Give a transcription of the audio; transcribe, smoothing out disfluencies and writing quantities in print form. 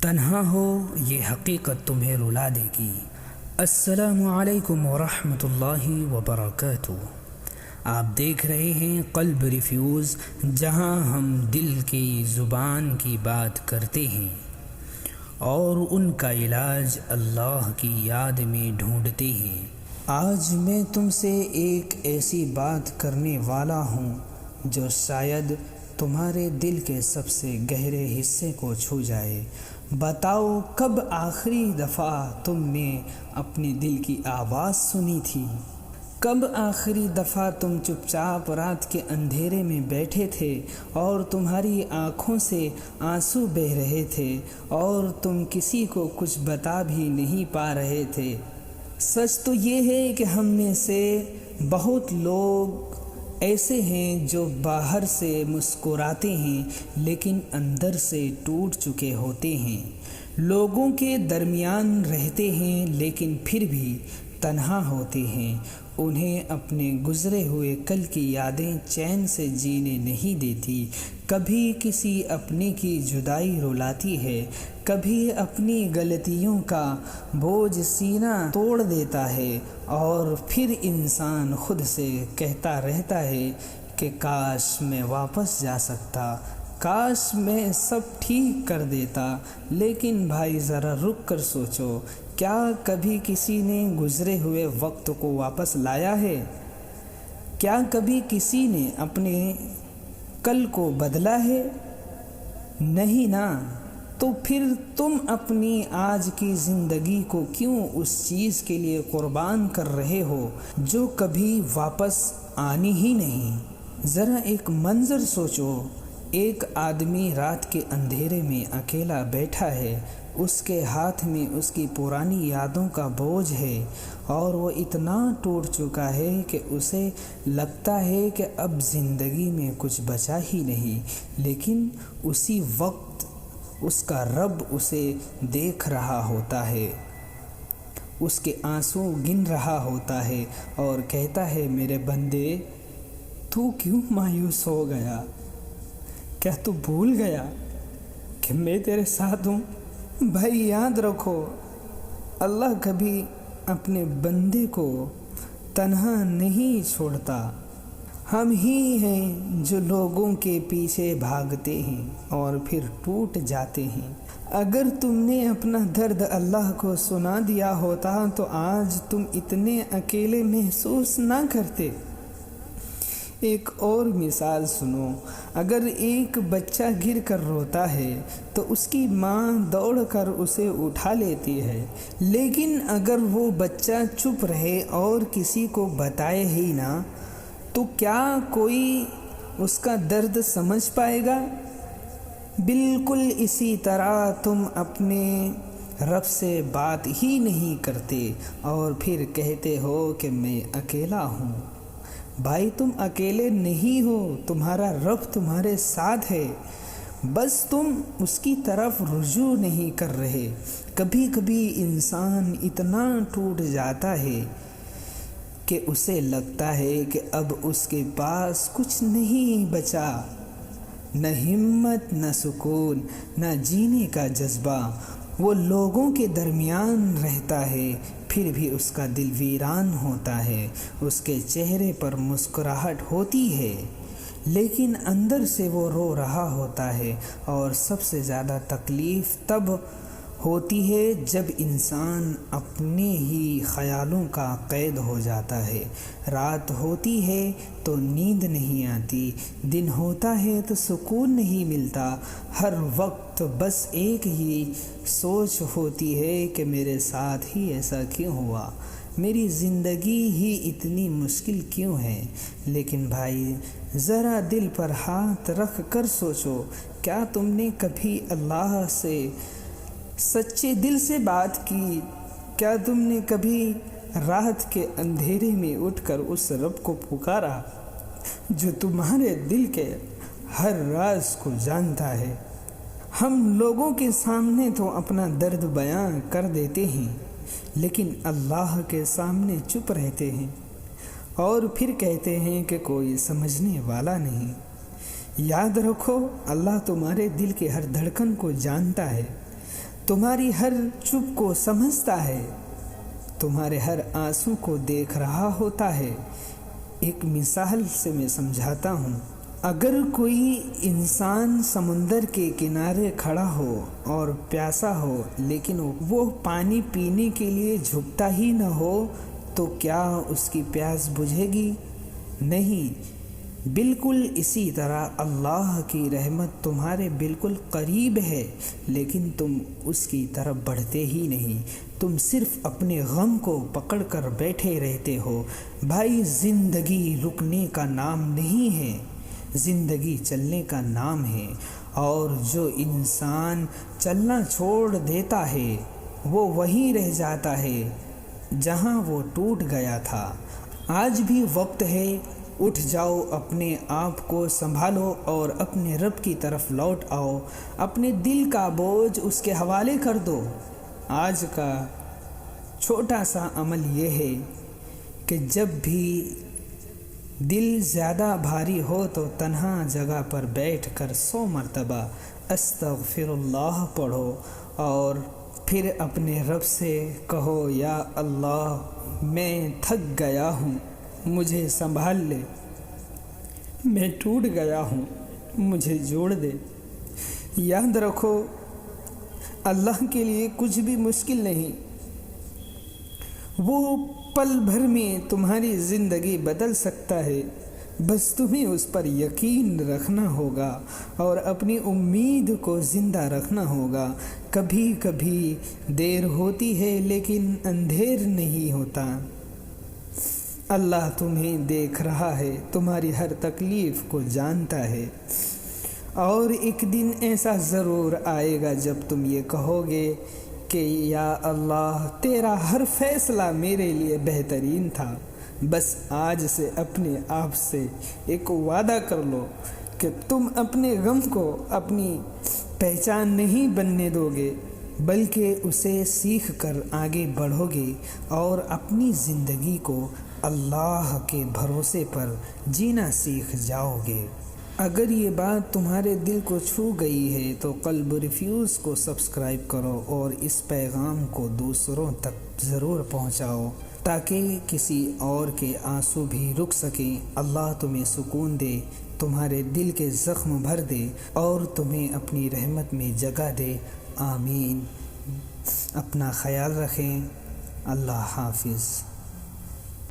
تنہا ہو یہ حقیقت تمہیں رلا دے گی۔ السلام علیکم ورحمۃ اللہ وبرکاتہ۔ آپ دیکھ رہے ہیں قلب ریویوز، جہاں ہم دل کی زبان کی بات کرتے ہیں اور ان کا علاج اللہ کی یاد میں ڈھونڈتے ہیں۔ آج میں تم سے ایک ایسی بات کرنے والا ہوں جو شاید تمہارے دل کے سب سے گہرے حصے کو چھو جائے۔ بتاؤ، کب آخری دفعہ تم نے اپنے دل کی آواز سنی تھی؟ کب آخری دفعہ تم چپ چاپ رات کے اندھیرے میں بیٹھے تھے اور تمہاری آنکھوں سے آنسو بہہ رہے تھے اور تم کسی کو کچھ بتا بھی نہیں پا رہے تھے؟ سچ تو یہ ہے کہ ہم میں سے بہت لوگ ایسے ہیں جو باہر سے مسکراتے ہیں لیکن اندر سے ٹوٹ چکے ہوتے ہیں، لوگوں کے درمیان رہتے ہیں لیکن پھر بھی تنہا ہوتے ہیں۔ انہیں اپنے گزرے ہوئے کل کی یادیں چین سے جینے نہیں دیتی۔ کبھی کسی اپنے کی جدائی رلاتی ہے، کبھی اپنی غلطیوں کا بوجھ سینہ توڑ دیتا ہے، اور پھر انسان خود سے کہتا رہتا ہے کہ کاش میں واپس جا سکتا، کاش میں سب ٹھیک کر دیتا۔ لیکن بھائی ذرا رک کر سوچو، کیا کبھی کسی نے گزرے ہوئے وقت کو واپس لایا ہے؟ کیا کبھی کسی نے اپنے کل کو بدلا ہے؟ نہیں نا۔ تو پھر تم اپنی آج کی زندگی کو کیوں اس چیز کے لیے قربان کر رہے ہو جو کبھی واپس آنی ہی نہیں؟ ذرا ایک منظر سوچو، ایک آدمی رات کے اندھیرے میں اکیلا بیٹھا ہے، اس کے ہاتھ میں اس کی پرانی یادوں کا بوجھ ہے اور وہ اتنا ٹوٹ چکا ہے کہ اسے لگتا ہے کہ اب زندگی میں کچھ بچا ہی نہیں، لیکن اسی وقت اس کا رب اسے دیکھ رہا ہوتا ہے، اس کے آنسو گن رہا ہوتا ہے اور کہتا ہے، میرے بندے، تو کیوں مایوس ہو گیا؟ کیا تو بھول گیا کہ میں تیرے ساتھ ہوں؟ بھائی یاد رکھو، اللہ کبھی اپنے بندے کو تنہا نہیں چھوڑتا۔ ہم ہی ہیں جو لوگوں کے پیچھے بھاگتے ہیں اور پھر ٹوٹ جاتے ہیں۔ اگر تم نے اپنا درد اللہ کو سنا دیا ہوتا تو آج تم اتنے اکیلے محسوس نہ کرتے۔ ایک اور مثال سنو، اگر ایک بچہ گر کر روتا ہے تو اس کی ماں دوڑ کر اسے اٹھا لیتی ہے، لیکن اگر وہ بچہ چپ رہے اور کسی کو بتائے ہی نہ تو کیا کوئی اس کا درد سمجھ پائے گا؟ بالکل اسی طرح تم اپنے رب سے بات ہی نہیں کرتے اور پھر کہتے ہو کہ میں اکیلا ہوں۔ بھائی تم اکیلے نہیں ہو، تمہارا رب تمہارے ساتھ ہے، بس تم اس کی طرف رجوع نہیں کر رہے۔ کبھی کبھی انسان اتنا ٹوٹ جاتا ہے کہ اسے لگتا ہے کہ اب اس کے پاس کچھ نہیں بچا، نہ ہمت، نہ سکون، نہ جینے کا جذبہ۔ وہ لوگوں کے درمیان رہتا ہے، پھر بھی اس کا دل ویران ہوتا ہے۔ اس کے چہرے پر مسکراہٹ ہوتی ہے لیکن اندر سے وہ رو رہا ہوتا ہے، اور سب سے زیادہ تکلیف تب ہوتی ہے جب انسان اپنے ہی خیالوں کا قید ہو جاتا ہے۔ رات ہوتی ہے تو نیند نہیں آتی، دن ہوتا ہے تو سکون نہیں ملتا، ہر وقت بس ایک ہی سوچ ہوتی ہے کہ میرے ساتھ ہی ایسا کیوں ہوا، میری زندگی ہی اتنی مشکل کیوں ہے۔ لیکن بھائی ذرا دل پر ہاتھ رکھ کر سوچو، کیا تم نے کبھی اللہ سے سچے دل سے بات کی؟ کیا تم نے کبھی رات کے اندھیرے میں اٹھ کر اس رب کو پکارا جو تمہارے دل کے ہر راز کو جانتا ہے؟ ہم لوگوں کے سامنے تو اپنا درد بیان کر دیتے ہیں لیکن اللہ کے سامنے چپ رہتے ہیں اور پھر کہتے ہیں کہ کوئی سمجھنے والا نہیں۔ یاد رکھو، اللہ تمہارے دل کے ہر دھڑکن کو جانتا ہے۔ تمہاری ہر چپ کو سمجھتا ہے، تمہارے ہر آنسو کو دیکھ رہا ہوتا ہے۔ ایک مثال سے میں سمجھاتا ہوں۔ اگر کوئی انسان سمندر کے کنارے کھڑا ہو اور پیاسا ہو، لیکن وہ پانی پینے کے لیے جھکتا ہی نہ ہو، تو کیا اس کی پیاس بجھے گی؟ نہیں۔ بالکل اسی طرح اللہ کی رحمت تمہارے بالکل قریب ہے، لیکن تم اس کی طرف بڑھتے ہی نہیں۔ تم صرف اپنے غم کو پکڑ کر بیٹھے رہتے ہو۔ بھائی، زندگی رکنے کا نام نہیں ہے، زندگی چلنے کا نام ہے، اور جو انسان چلنا چھوڑ دیتا ہے وہ وہیں رہ جاتا ہے جہاں وہ ٹوٹ گیا تھا۔ آج بھی وقت ہے، اٹھ جاؤ، اپنے آپ کو سنبھالو اور اپنے رب کی طرف لوٹ آؤ۔ اپنے دل کا بوجھ اس کے حوالے کر دو۔ آج کا چھوٹا سا عمل یہ ہے کہ جب بھی دل زیادہ بھاری ہو تو تنہا جگہ پر بیٹھ کر 100 مرتبہ استغفر اللہ پڑھو، اور پھر اپنے رب سے کہو، یا اللہ، میں تھک گیا ہوں، مجھے سنبھال لے، میں ٹوٹ گیا ہوں، مجھے جوڑ دے۔ یاد رکھو، اللہ کے لیے کچھ بھی مشکل نہیں۔ وہ پل بھر میں تمہاری زندگی بدل سکتا ہے، بس تمہیں اس پر یقین رکھنا ہوگا اور اپنی امید کو زندہ رکھنا ہوگا۔ کبھی کبھی دیر ہوتی ہے لیکن اندھیر نہیں ہوتا۔ اللہ تمہیں دیکھ رہا ہے، تمہاری ہر تکلیف کو جانتا ہے، اور ایک دن ایسا ضرور آئے گا جب تم یہ کہو گے کہ یا اللہ، تیرا ہر فیصلہ میرے لیے بہترین تھا۔ بس آج سے اپنے آپ سے ایک وعدہ کر لو کہ تم اپنے غم کو اپنی پہچان نہیں بننے دو گے، بلکہ اسے سیکھ کر آگے بڑھو گے اور اپنی زندگی کو اللہ کے بھروسے پر جینا سیکھ جاؤ گے۔ اگر یہ بات تمہارے دل کو چھو گئی ہے تو قلب ریفیوز کو سبسکرائب کرو اور اس پیغام کو دوسروں تک ضرور پہنچاؤ تاکہ کسی اور کے آنسو بھی رک سکیں۔ اللہ تمہیں سکون دے، تمہارے دل کے زخم بھر دے اور تمہیں اپنی رحمت میں جگہ دے۔ آمین۔ اپنا خیال رکھیں۔ اللہ حافظ۔